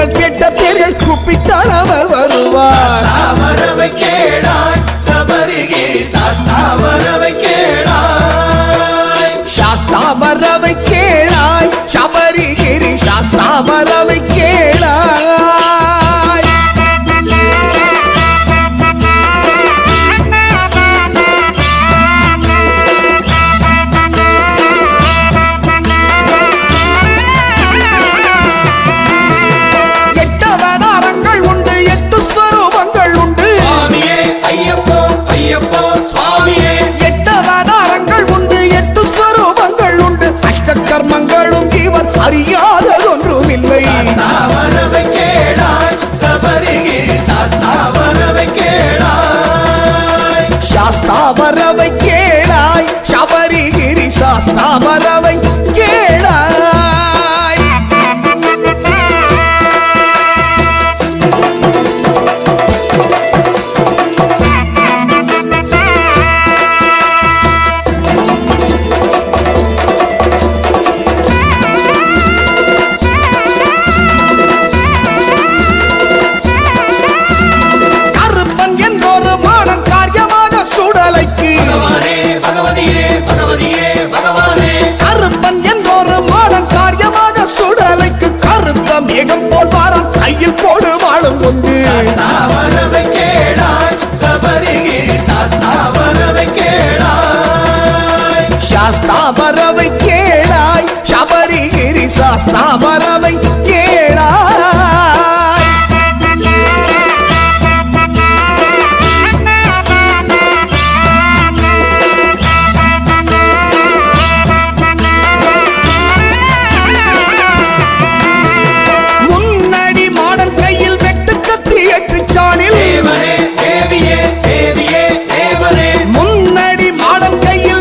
எங்கள் கேட்ட பேர்கள் கூப்பிட்டால் அவர் வருவார். வரவை கேளாய் சபரிகிரி சாஸ்தா வரவை கேளாய். சாஸ்தா வரவை கேளாய் சபரிகிரி சாஸ்தா வரவை கேளாய். கர்மங்களும் இவர் அறியாததொன்றுமில்லை. வரவை கேளாய் சபரிகிரி சாஸ்தா வரவை கேளாய். சாஸ்தா வரவை கேளாய் சபரிகிரி சாஸ்தா வரவை கேளாய். கருப்பன் என்போரு மாடன் காரியமாக சுடலைக்கு கருத்த மேகம் போல் வாரம் கையில் போடு வாழும் கொண்டு. வரவை கேளாய் சபரிகிரி சாஸ்தா வரவை கேளாய். சாஸ்தா வரவை கேளாய் சபரிகிரி சாஸ்தா வரவை கேளாய். முன்னடி மாடன் கையில்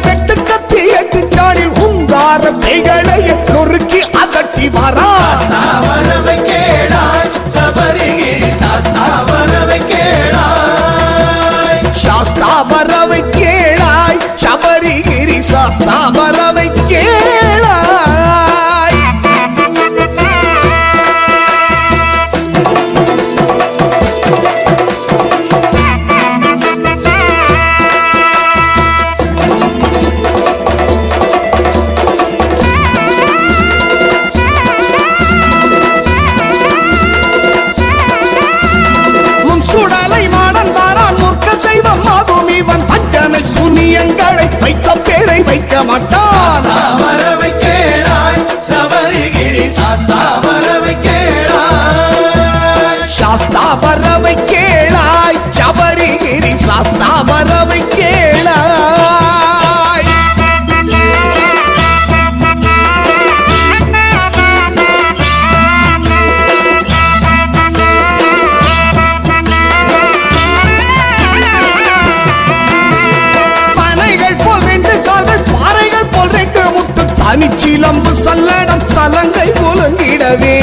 வெட்டு கத்தி எட்டு சாணில் உங்கார கைகளையே நொறுக்கி அதட்டி வரா. வரவை கேளாய் சபரிகிரி சாஸ்தா வரவை கேளாய். சாஸ்தா வரவை கேளாய் சபரிகிரி சாஸ்தா வரவை கேளாய். தெய்வம் ஆகும் இவன் பஞ்சனை சூனியங்களை வைத்த பேரை வைக்க மாட்டான். வரவை கேளாய் சபரிகிரி சாஸ்தா வரவை கேளாய். சாஸ்தா வரவை கேளாய் சபரிகிரி சாஸ்தா வரவை கேளாய். தனிச்சிலம்பு சல்லடம் சலங்கை புலங்கிடவே.